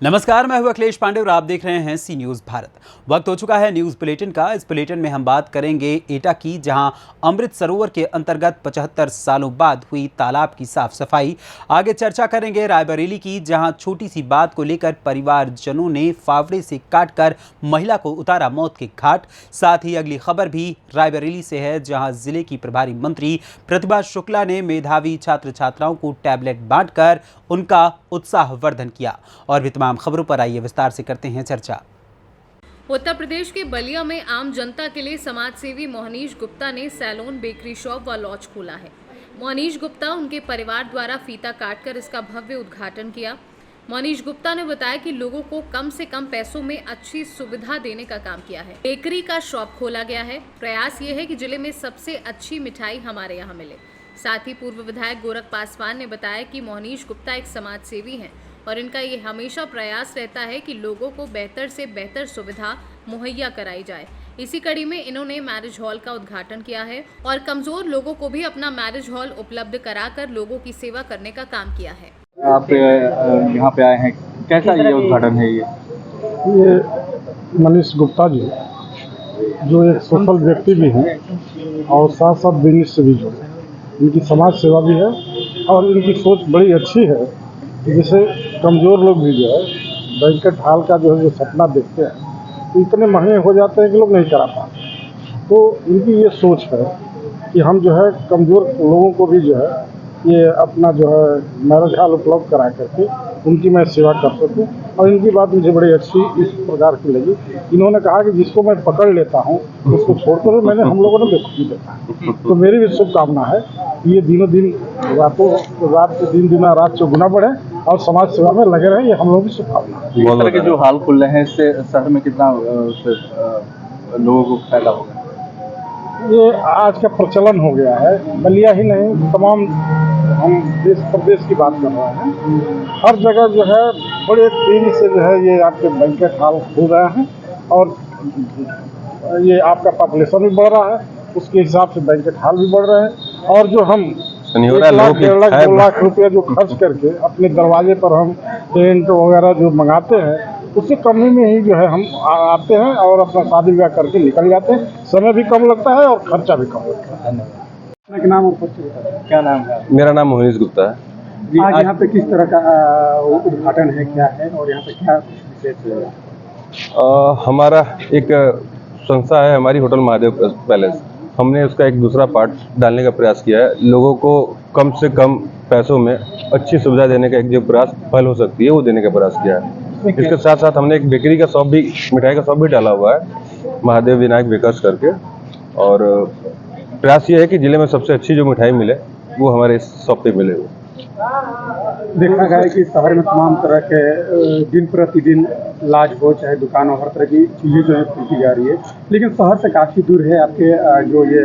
नमस्कार, मैं हूं अखिलेश पांडे और आप देख रहे हैं सी न्यूज भारत। वक्त हो चुका है न्यूज बुलेटिन का। इस बुलेटिन में हम बात करेंगे एटा की, जहां अमृत सरोवर के अंतर्गत 75 सालों बाद हुई तालाब की साफ सफाई। आगे चर्चा करेंगे रायबरेली की, जहां छोटी सी बात को लेकर परिवारजनों ने फावड़े से काटकर महिला को उतारा मौत के घाट। साथ ही अगली खबर भी रायबरेली से है, जहां जिले की प्रभारी मंत्री प्रतिभा शुक्ला ने मेधावी छात्र छात्राओं को टैबलेट बांटकर उनका उत्साहवर्धन किया। और भी तमाम खबरों पर आइए विस्तार से करते हैं चर्चा। उत्तर प्रदेश के बलिया में आम जनता के लिए समाज सेवी मोहनीश गुप्ता ने सैलून, बेकरी शॉप व लॉज खोला है। मोहनीश गुप्ता उनके परिवार द्वारा फीता काटकर इसका भव्य उद्घाटन किया। मोहनीश गुप्ता ने बताया कि लोगों को कम से कम पैसों में अच्छी सुविधा देने का काम किया है। बेकरी का शॉप खोला गया है। प्रयास ये है कि जिले में सबसे अच्छी मिठाई हमारे यहाँ मिले। साथ ही पूर्व विधायक गोरख पासवान ने बताया कि मोहनीश गुप्ता एक समाज सेवी हैं और इनका ये हमेशा प्रयास रहता है कि लोगों को बेहतर से बेहतर सुविधा मुहैया कराई जाए। इसी कड़ी में इन्होंने मैरिज हॉल का उद्घाटन किया है और कमजोर लोगों को भी अपना मैरिज हॉल उपलब्ध कराकर लोगों की सेवा करने का काम किया है। आप यहाँ पे आए हैं, कैसा ये उद्घाटन है? ये मनीष गुप्ता जी जो एक सोशल व्यक्ति भी हैं और साथ साथ बिजनेस से भी जुड़े, इनकी समाज सेवा भी है और इनकी सोच बड़ी अच्छी है। जैसे कमज़ोर लोग भी जो है बैंकेट हॉल का जो है जो सपना देखते हैं तो इतने महंगे हो जाते हैं कि लोग नहीं करा पाते। तो इनकी ये सोच है कि हम जो है कमज़ोर लोगों को भी जो है ये अपना जो है मैरिज हॉल उपलब्ध करा करके उनकी मैं सेवा कर सकूं। और इनकी बात मुझे बड़ी अच्छी इस प्रकार की लगी। इन्होंने कहा कि जिसको मैं पकड़ लेता हूं उसको छोड़कर मैंने हम लोगों ने बेवकूफ़ी देखा। तो मेरी भी शुभकामना है कि ये दिनों दिन रात दिन दुना रात चौगुना बढ़े और समाज सेवा में लगे रहे। ये हम लोगों की शुभकामना है। इस तरह के जो हाल खुल रहे हैं, इससे शहर में कितना लोगों को फायदा होगा? ये आज का प्रचलन हो गया है। बलिया ही नहीं, तमाम हम देश प्रदेश की बात कर रहे हैं। हर जगह जो है बड़े तेजी से जो है ये आपके बैंकेट हॉल खुल रहे हैं और ये आपका पॉपुलेशन भी बढ़ रहा है, उसके हिसाब से बैंकेट हॉल भी बढ़ रहे हैं। और जो हम 1 लाख 1.5 लाख 2 लाख रुपया जो खर्च करके अपने दरवाजे पर हम टेंट वगैरह जो मंगाते हैं, उससे कम में ही जो है हम आते हैं और अपना शादी ब्याह करके निकल जाते हैं। समय भी कम लगता है और खर्चा भी कम लगता है। धन्यवाद। नाम और क्या नाम है? मेरा नाम मोहनीश गुप्ता है। आज यहाँ पे किस तरह का उद्घाटन है, क्या है और यहाँ पे क्या विशेष है? हमारा एक संस्था है, हमारी होटल महादेव पैलेस। हमने उसका एक दूसरा पार्ट डालने का प्रयास किया है। लोगों को कम से कम पैसों में अच्छी सुविधा देने का एक जो प्रयास पहल हो सकती है वो देने का प्रयास किया है। इसके साथ साथ हमने एक बेकरी का शॉप भी, मिठाई का शॉप भी डाला हुआ है, महादेव विनायक बेकर्स करके। और प्रयास ये है कि जिले में सबसे अच्छी जो मिठाई मिले वो हमारे इस शॉप पे मिले। देखा गया है कि शहर में तमाम तरह के दिन प्रतिदिन लाज हो चाहे दुकान हो, हर तरह की चीज़ें जो है खुलती जा रही है, लेकिन शहर से काफ़ी दूर है आपके जो ये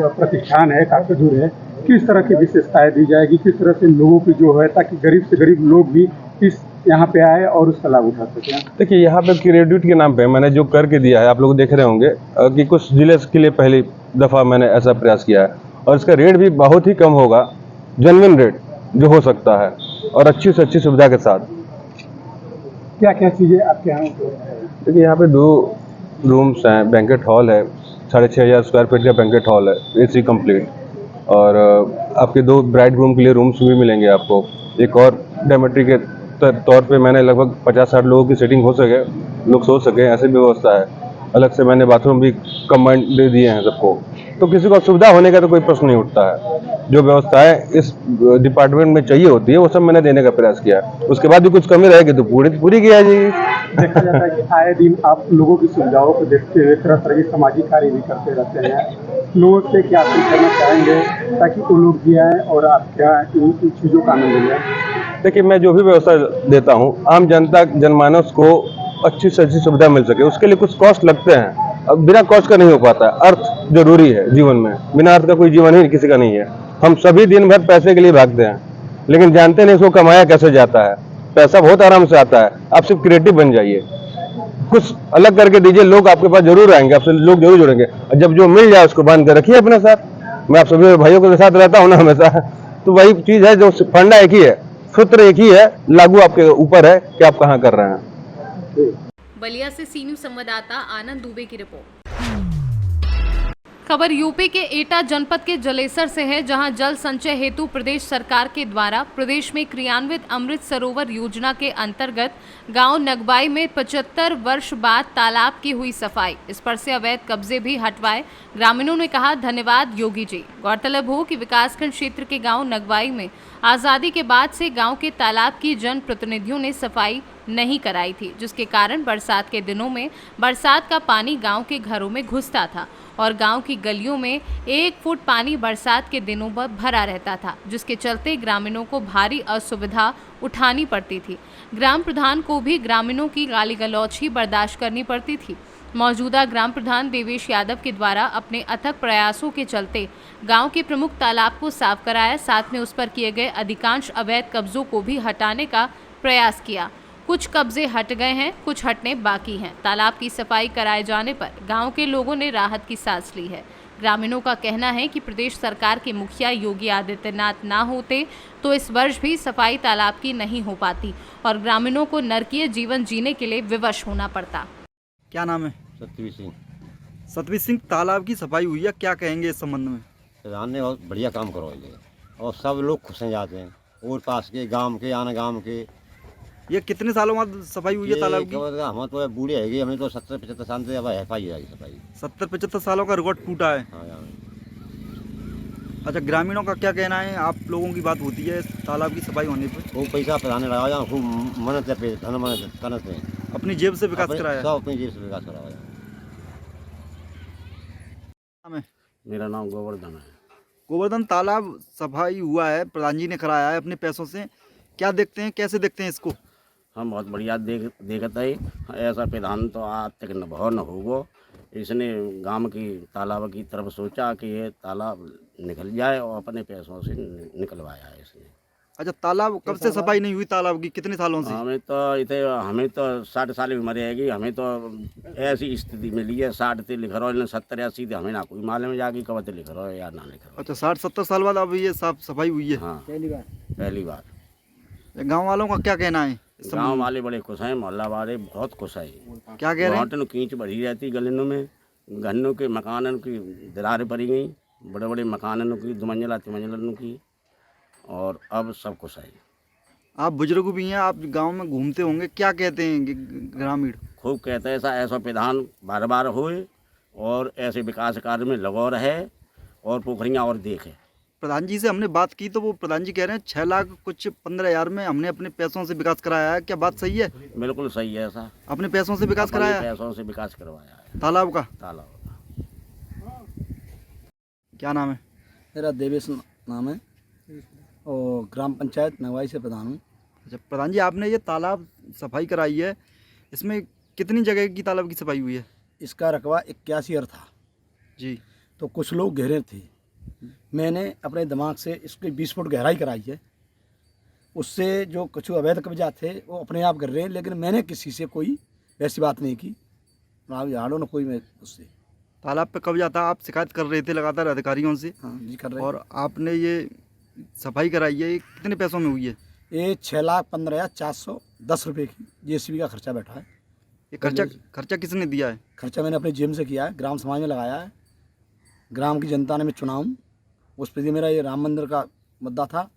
प्रतिष्ठान है, काफ़ी दूर है। किस तरह की विशेषताएं दी जाएगी, किस तरह से लोगों की जो है, ताकि गरीब से गरीब लोग भी इस यहाँ पे आए और उसका लाभ उठा सकें? देखिए, यहाँ पे क्रिएटिविटी के नाम पे मैंने जो करके दिया है, आप लोग देख रहे होंगे कि कुछ जिले के लिए पहली दफ़ा मैंने ऐसा प्रयास किया है और इसका रेट भी बहुत ही कम होगा, जेन्युइन रेट जो हो सकता है और अच्छी से अच्छी सुविधा के साथ। क्या क्या चीज़ें आपके यहाँ? देखिए, यहाँ पे 2 रूम्स हैं, बैंकेट हॉल है, 6500 स्क्वायर फीट का बैंकेट हॉल है, AC कंप्लीट। और आपके 2 ब्राइड ग्रूम के लिए रूम्स भी मिलेंगे आपको। एक और डॉर्मेट्री के तौर पे मैंने लगभग 50-60 लोगों की सीटिंग हो सके, लोग सो सके, ऐसी व्यवस्था है। अलग से मैंने बाथरूम भी कंबाइंड दे दिए हैं सबको। तो किसी को सुविधा होने का तो कोई प्रश्न नहीं उठता है। जो व्यवस्थाएं इस डिपार्टमेंट में चाहिए होती है वो सब मैंने देने का प्रयास किया है। उसके बाद भी कुछ कमी रहेगी तो पूरी किया जाएगी। देखा जाता है कि आए दिन आप लोगों की सुविधाओं को देखते हुए तरह तरह के सामाजिक कार्य भी करते रहते हैं। लोगों से क्या अपील करना चाहेंगे ताकि वो लोग भी आएँ और आप क्या इन चीज़ों का आनंद लें? देखिए, मैं जो भी व्यवस्था देता हूँ, आम जनता जनमानस को अच्छी से अच्छी सुविधा मिल सके, उसके लिए कुछ कॉस्ट लगते हैं। अब बिना कॉस्ट का नहीं हो पाता है। अर्थ जरूरी है जीवन में, बिना अर्थ का कोई जीवन ही किसी का नहीं है। हम सभी दिन भर पैसे के लिए भागते हैं, लेकिन जानते नहीं इसको कमाया कैसे जाता है। पैसा बहुत आराम से आता है। आप सिर्फ क्रिएटिव बन जाइए, कुछ अलग करके दीजिए, लोग आपके पास जरूर आएंगे, आपसे लोग जरूर जुड़ेंगे। जब जो मिल जाए उसको बांध कर रखिए अपने साथ। मैं आप सभी भाइयों के साथ रहता हूँ ना हमेशा, तो वही चीज़ है जो फंडा एक ही है, सूत्र एक ही है, लागू आपके ऊपर है कि आप कहाँ कर रहे हैं। बलिया से सी न्यूज संवाददाता आनंद दुबे की रिपोर्ट। खबर यूपी के एटा जनपद के जलेसर से है, जहां जल संचय हेतु प्रदेश सरकार के द्वारा प्रदेश में क्रियान्वित अमृत सरोवर योजना के अंतर्गत गांव नगबाई में 75 वर्ष बाद तालाब की हुई सफाई। इस पर से अवैध कब्जे भी हटवाए। ग्रामीणों ने कहा, धन्यवाद योगी जी। गौरतलब हो कि विकासखंड क्षेत्र के गांव नगबाई में आजादी के बाद से गांव के तालाब की जन प्रतिनिधियों ने सफाई नहीं कराई थी, जिसके कारण बरसात के दिनों में बरसात का पानी गांव के घरों में घुसता था और गांव की गलियों में 1 फुट पानी बरसात के दिनों पर भरा रहता था, जिसके चलते ग्रामीणों को भारी असुविधा उठानी पड़ती थी। ग्राम प्रधान को भी ग्रामीणों की गाली गलौज ही बर्दाश्त करनी पड़ती थी। मौजूदा ग्राम प्रधान देवेश यादव के द्वारा अपने अथक प्रयासों के चलते गांव के प्रमुख तालाब को साफ कराया, साथ में उस पर किए गए अधिकांश अवैध कब्जों को भी हटाने का प्रयास किया। कुछ कब्जे हट गए हैं, कुछ हटने बाकी हैं। तालाब की सफाई कराए जाने पर गांव के लोगों ने राहत की सांस ली है। ग्रामीणों का कहना है कि प्रदेश सरकार के मुखिया योगी आदित्यनाथ ना होते तो इस वर्ष भी सफाई तालाब की नहीं हो पाती और ग्रामीणों को नरकीय जीवन जीने के लिए विवश होना पड़ता। क्या नाम है? सतवीर सिंह। सतवीर सिंह, तालाब की सफाई हुई है, क्या कहेंगे इस संबंध में? प्रधान ने बहुत बढ़िया काम करवाया और सब लोग खुश हैं जाते हैं, और पास के गांव के आना गांव के। ये कितने सालों बाद सफाई हुई है तालाब की? हम तो बूढ़े है, हमें तो 70-75 साल से अब है पाई जाएगी सफाई। 70-75 सालों का रिकॉर्ड टूटा है। हाँ यार। अच्छा, ग्रामीणों का क्या कहना है? आप लोगों की बात होती है तालाब की सफाई होने पर? वो पैसा प्रधान ने लगाया, खूब मन्नत है, धन मन्नत है, अपनी जेब से विकास कराया? सब अपनी जेब से विकास कराया। मेरा नाम गोवर्धन है। गोवर्धन, तालाब सफाई हुआ है, प्रधान जी ने कराया है अपने पैसों से, क्या देखते हैं, कैसे देखते हैं इसको? हम बहुत बढ़िया देखते हैं। ऐसा प्रधान तो आज तक न बहुत न होगो। इसने गांव की तालाब की तरफ सोचा कि ये तालाब निकल जाए और अपने पैसों से निकलवाया है इसने। अच्छा, तालाब कब से सफाई नहीं हुई तालाब की, कितने सालों से? हमें तो 60 साल की उम्र रहेगी। हमें तो ऐसी स्थिति मिली है, 60 से लिख रहा है, 70-80 हमें ना कोई मालूम जाएगी कब से लिख रहा है या ना लिख रहा। अच्छा, 60-70 साल बाद अब ये साफ सफाई हुई है? हाँ, पहली बार। गाँव वालों का क्या कहना है? गाँव वाले बड़े खुश हैं, मोहल्ला वाले बहुत खुश हैं। क्या कह रहे हैं? घाटन कींच बढ़ी रहती गलियों में, गन्नों के मकानों की दरारें पड़ी गई, बड़े बड़े मकानों की 2 मंजिला 3 मंजिलों की, और अब सब कुछ है। आप बुजुर्ग भी हैं, आप गांव में घूमते होंगे, क्या कहते हैं ग्रामीण? खूब कहते हैं ऐसा प्रधान बार बार होए और ऐसे विकास कार्य में लगो रहे और पोखरियाँ और देखे। प्रधान जी से हमने बात की तो वो प्रधान जी कह रहे हैं 6 लाख कुछ 15,000 में हमने अपने पैसों से विकास कराया है, क्या बात सही है? बिल्कुल सही है। ऐसा अपने पैसों से विकास कराया है? पैसों से विकास करवाया है तालाब का? तालाब। क्या नाम है? मेरा देवेश नाम है और ग्राम पंचायत नगवाई से प्रधान हूँ। अच्छा प्रधान जी, आपने ये तालाब सफाई कराई है, इसमें कितनी जगह की तालाब की सफाई हुई है? इसका रकबा 81 था जी। तो कुछ लोग गहरे थे, मैंने अपने दिमाग से इसकी 20 फुट गहराई कराई है। उससे जो कुछ अवैध कब्जा थे वो अपने आप कर रहे हैं, लेकिन मैंने किसी से कोई वैसी बात नहीं की, झाड़ों ने कोई मैं उससे। तालाब पे कब्जा था, आप शिकायत कर रहे थे लगातार अधिकारियों से? हाँ जी, कर रहे हैं। और आपने ये सफाई कराई है, ये कितने पैसों में हुई है? ये 6,15,410 रुपये की JCB का खर्चा बैठा है। ये खर्चा किसने दिया है? खर्चा मैंने अपने जेब से किया है, ग्राम समाज में लगाया है। ग्राम की जनता ने मैं चुना हूँ, उस पर मेरा ये राम मंदिर का मुद्दा था।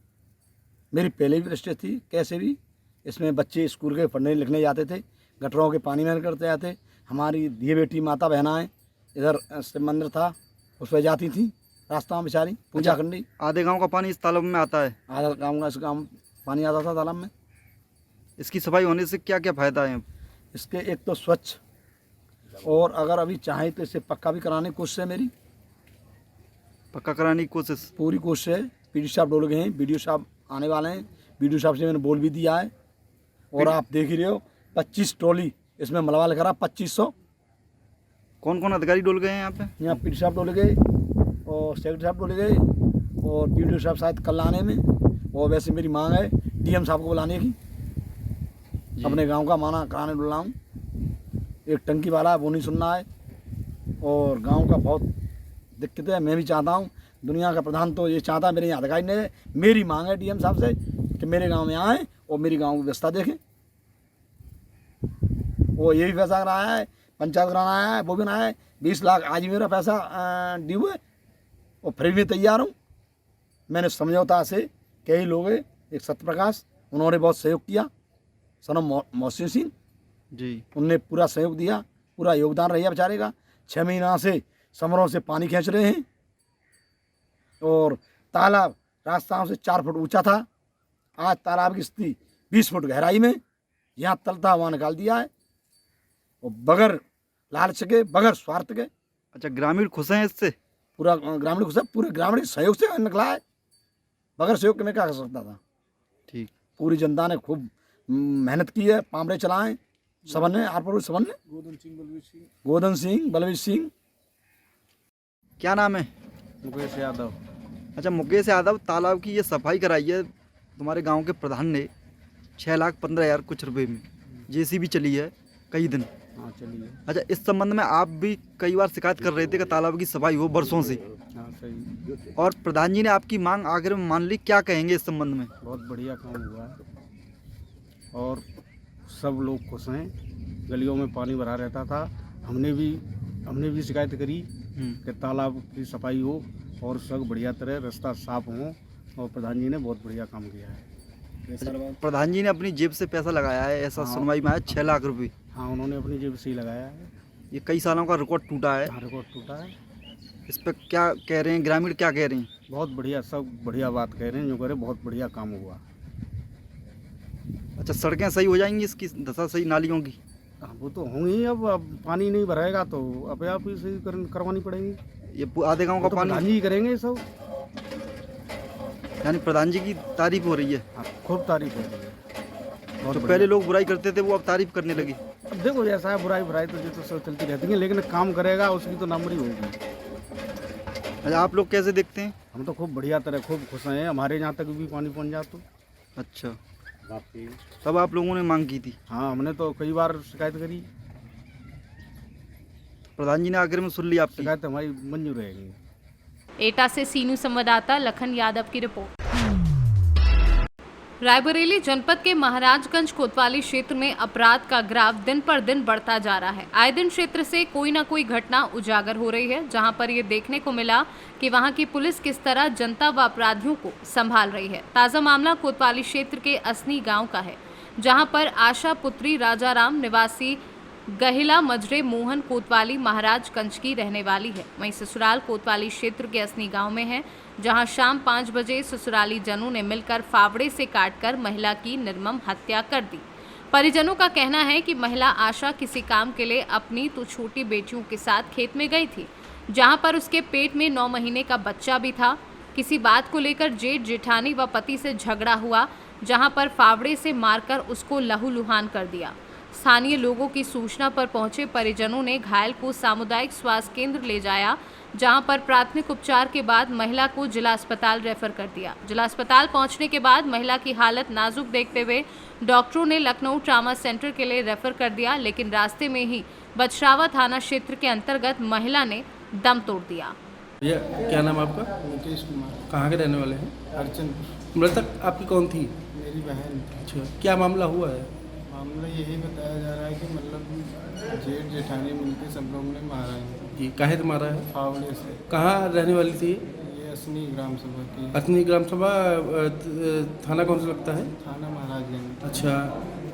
मेरी पहले भी रजिस्टर थी, कैसे भी इसमें बच्चे स्कूल के पढ़ने लिखने जाते थे, गटरों के पानी में करते जाते। हमारी दिए बेटी माता बहनाएँ इधर शिव मंदिर था, उस पर जाती थी रास्ता में बेचारी पूजा करनी। आधे गांव का पानी इस तालाब में आता है? आधा गाँव का इस गाँव पानी आता था तालाब में। इसकी सफाई होने से क्या क्या फ़ायदा है? इसके एक तो स्वच्छ, और अगर अभी चाहें तो इसे पक्का भी कराने की कोशिश है मेरी। पक्का कराने की कोशिश? पूरी कोशिश है। PD साहब डोल गए हैं, BDO साहब आने वाले हैं, BDO साहब से मैंने बोल भी दिया है। और आप देख ही रहे हो 25 ट्रॉली इसमें मलबा लगा रहा, 2500। कौन कौन अधिकारी डोल गए हैं यहाँ पे? यहाँ PD साहब डोल गए और सेक्रेटरी साहब डोल गए और BDO साहब शायद कल आने में। और वैसे मेरी मांग है DM साहब को बुलाने की, अपने गांव का माना कराने डोला हूँ। एक टंकी वाला है, वो नहीं सुनना है, और गांव का बहुत दिक्कत है। मैं भी चाहता हूँ, दुनिया का प्रधान तो ये चाहता है, मेरे यहाँ अधिकारी ने। मेरी मांग है DM साहब से कि मेरे गांव में आए और मेरी गांव की व्यवस्था देखें। वो ये भी पैसा कराया है, पंचायत कराना आया है, वो भी बनाया है। 20 लाख आज मेरा पैसा ड्यू है और फिर भी तैयार हूँ। मैंने समझौता से कई लोग हैं, एक सत्यप्रकाश, उन्होंने बहुत सहयोग किया, सनम मोहसिन सिंह जी, उनने पूरा सहयोग दिया, पूरा योगदान रहा बेचारे का। 6 महीना से समरों से पानी खींच रहे हैं और तालाब रास्ताओं से 4 फुट ऊंचा था, आज तालाब की स्थिति 20 फुट गहराई में, यहाँ तल था वहाँ निकाल दिया है और बगैर लालच के, बगैर स्वार्थ के। अच्छा, ग्रामीण खुश हैं इससे? पूरा ग्रामीण खुश है, पूरे ग्रामीण के सहयोग से निकला है, बगैर सहयोग के मैं क्या कर सकता था। ठीक, पूरी जनता ने खूब मेहनत की है, पामरे चलाए सबन ने, आरपुर सबन ने, गोदन सिंह, बलवीर सिंह। क्या नाम है? मुकेश यादव। अच्छा, मुकेश यादव, तालाब की ये सफाई कराई है तुम्हारे गांव के प्रधान ने 6,15,000 कुछ रुपए में, जेसीबी चली है कई दिन। हाँ चलिए। अच्छा, इस संबंध में आप भी कई बार शिकायत कर रहे थे कि तालाब की सफाई हो वर्षों से, हाँ सही। और प्रधान जी ने आपकी मांग आखिर में मान ली। क्या कहेंगे इस संबंध में? बहुत बढ़िया काम हुआ है और सब लोग खुश हैं। गलियों में पानी भरा रहता था, हमने भी शिकायत करी कि तालाब की सफाई हो और सब बढ़िया तरह रास्ता साफ हो, और प्रधान जी ने बहुत बढ़िया काम किया है। प्रधान जी ने अपनी जेब से पैसा लगाया है, ऐसा हाँ। सुनवाई में आया 6 लाख रुपए। हाँ, उन्होंने अपनी जेब से ही लगाया है। ये कई सालों का रिकॉर्ड टूटा है, हाँ, रिकॉर्ड टूटा है। इस पर क्या कह रहे हैं ग्रामीण, क्या कह रहे हैं? बहुत बढ़िया, सब बढ़िया बात कह रहे हैं, जो करे बहुत बढ़िया काम हुआ। अच्छा, सड़कें सही हो जाएंगी, इसकी दशा सही, नालियों की? हाँ, वो तो होंगी। अब पानी नहीं भरेगा तो अपने आप ही सही करवानी पड़ेगी। ये आधे गांव का तो पानी, प्रधान जी करेंगे सब। यानी प्रधान जी की तारीफ हो रही है। हाँ, खूब तारीफ हो रही है। बहुत जो बढ़िया। पहले लोग बुराई करते थे वो अब तारीफ करने लगे। अब देखो जैसा है, बुराई तो ये तो सब चलती रहती है, लेकिन काम करेगा उसकी तो नंबरी होगी। अच्छा, आप लोग कैसे देखते हैं? हम तो खूब बढ़िया तरह खूब खुश हैं, हमारे यहाँ तक भी पानी पहुँच जाए तो। अच्छा, तब आप लोगों ने मांग की थी? हाँ, हमने तो कई बार शिकायत करी, प्रधान जी ने आखिर में सुन ली आपकी? शिकायत हमारी मंजूर रहेगी। एटा से सीनू संवाददाता लखन यादव की रिपोर्ट। रायबरेली जनपद के महाराजगंज कोतवाली क्षेत्र में अपराध का ग्राफ दिन पर दिन बढ़ता जा रहा है। आए दिन क्षेत्र से कोई ना कोई घटना उजागर हो रही है, जहां पर ये देखने को मिला कि वहां की पुलिस किस तरह जनता व अपराधियों को संभाल रही है। ताज़ा मामला कोतवाली क्षेत्र के असनी गांव का है, जहां पर आशा पुत्री राजाराम निवासी गहिला मजरे मोहन कोतवाली महाराजगंज की रहने वाली है। वहीं ससुराल कोतवाली क्षेत्र के असनी गांव में है, जहां शाम 5 बजे ससुराली जनों ने मिलकर फावड़े से काटकर महिला की निर्मम हत्या कर दी। परिजनों का कहना है कि महिला आशा किसी काम के लिए अपनी तो छोटी बेटियों के साथ खेत में गई थी, जहां पर उसके पेट में 9 महीने का बच्चा भी था। किसी बात को लेकर जेठ जेठानी व पति से झगड़ा हुआ, जहां पर फावड़े से मारकर उसको लहूलुहान कर दिया। स्थानीय लोगों की सूचना पर पहुंचे परिजनों ने घायल को सामुदायिक स्वास्थ्य केंद्र ले जाया, जहां पर प्राथमिक उपचार के बाद महिला को जिला अस्पताल रेफर कर दिया। जिला अस्पताल पहुंचने के बाद महिला की हालत नाजुक देखते हुए डॉक्टरों ने लखनऊ ट्रामा सेंटर के लिए रेफर कर दिया, लेकिन रास्ते में ही बछरावा थाना क्षेत्र के अंतर्गत महिला ने दम तोड़ दिया। भैया, क्या नाम आपका? मुकेश कुमार, कहाँ के रहने वाले हैं? अर्चनपुर। मृतक आपकी कौन थी? मेरी बहन। अच्छा, क्या मामला हुआ है? मामला यही बताया जा रहा है कि मतलब जेठ जेठानी मिलकर सब लोग ने मारा है। जी, काहे से मारा है? फावड़े से। कहाँ रहने वाली थी? ये असनी ग्राम सभा की। असनी ग्राम सभा थाना कौन सा लगता है? थाना महाराजगंज। अच्छा,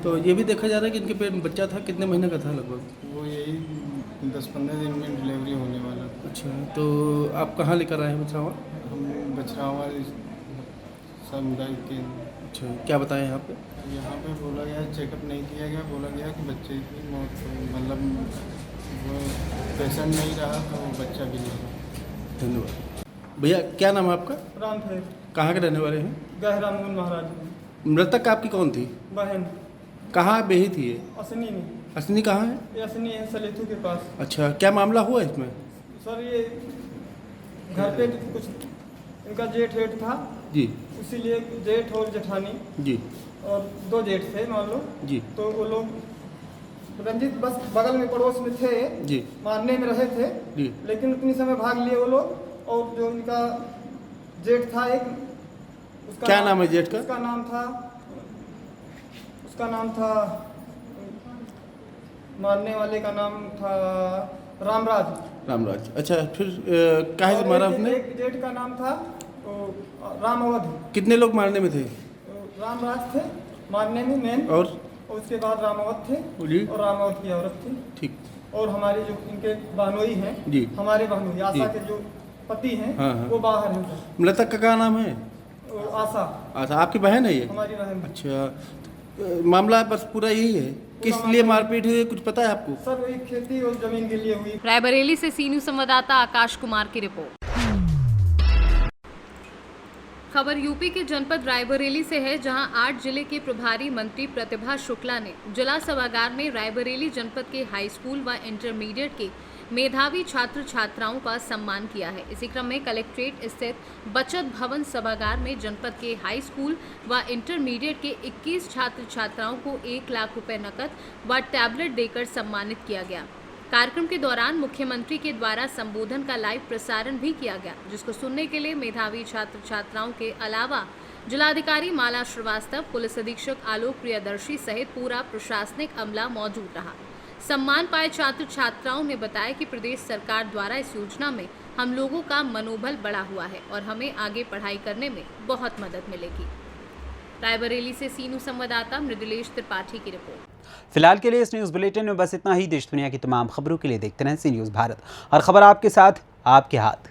तो ये भी देखा जा रहा है कि इनके पेट में बच्चा था, कितने महीने का था लगभग? वो यही 10-15 दिन में डिलीवरी होने वाला था। अच्छा, तो आप कहाँ लेकर आए हैं बछरावा? हम बछरावा सामुदायिक केंद्र। अच्छा, क्या बताएं यहाँ पे? यहाँ पे बोला गया चेकअप नहीं किया गया, बोला गया कि बच्चे की मौत मतलब वो पेशेंट नहीं रहा तो बच्चा भी नहीं रहा। धन्यवाद। भैया, क्या नाम है आपका? राम थे। कहाँ के रहने वाले हैं? गहरामगंज महाराज। मृतक आपकी कौन थी? बहन। कहाँ बेही थी ये? असनी में। असनी कहाँ है? ये असनी है सलेथू के पास। अच्छा, क्या मामला हुआ इसमें? सर ये घर पे कुछ इनका जेठ वेठ था जी, इसीलिए जेठ और जेठानी जी, और 2 जेठ थे मान लो जी, तो वो लोग रंजीत बस बगल में पड़ोस में थे जी, मारने में रहे थे जी, लेकिन उतनी समय भाग लिए वो लोग और जो उनका जेठ था एक क्या नाम है जेठ का? उसका नाम था मारने वाले का नाम था रामराज। अच्छा, फिर काहे से मारा आपने? एक जेठ का नाम था राम अवध। कितने लोग मारने में थे? रामराज थे मारने में मेन, और उसके बाद राम अवध थे जी, और राम अवध की औरत थी। ठीक। और हमारे जो इनके बहनोई हैं जी, हमारे बहनोई आशा के जो पति हैं हाँ, हाँ। वो बाहर हैं सर। मृतक का क्या नाम है? आशा अच्छा, आपकी बहन है ये? हमारी बहन। अच्छा, मामला बस पूरा यही है? किस लिए मारपीट हुई कुछ पता है आपको? सर वही खेती और जमीन के लिए हुई। रायबरेली से सी न्यूज़ संवाददाता आकाश कुमार की रिपोर्ट। खबर यूपी के जनपद रायबरेली से है, जहां 8 जिले के प्रभारी मंत्री प्रतिभा शुक्ला ने जिला सभागार में रायबरेली जनपद के हाई स्कूल व इंटरमीडिएट के मेधावी छात्र छात्राओं का सम्मान किया है। इसी क्रम में कलेक्ट्रेट स्थित बचत भवन सभागार में जनपद के हाई स्कूल व इंटरमीडिएट के 21 छात्र छात्राओं को 1 लाख रुपए नकद व टैबलेट देकर सम्मानित किया गया। कार्यक्रम के दौरान मुख्यमंत्री के द्वारा संबोधन का लाइव प्रसारण भी किया गया, जिसको सुनने के लिए मेधावी छात्र छात्राओं के अलावा जिलाधिकारी माला श्रीवास्तव, पुलिस अधीक्षक आलोक प्रियदर्शी सहित पूरा प्रशासनिक अमला मौजूद रहा। सम्मान पाए छात्र छात्राओं ने बताया कि प्रदेश सरकार द्वारा इस योजना में हम लोगों का मनोबल बढ़ा हुआ है और हमें आगे पढ़ाई करने में बहुत मदद मिलेगी। रायबरेली से सी न्यूज़ संवाददाता मृदुलेश त्रिपाठी की रिपोर्ट। फिलहाल के लिए इस न्यूज़ बुलेटिन में बस इतना ही। देश दुनिया की तमाम खबरों के लिए देखते रहें सी न्यूज़ भारत। हर खबर आपके साथ, आपके हाथ।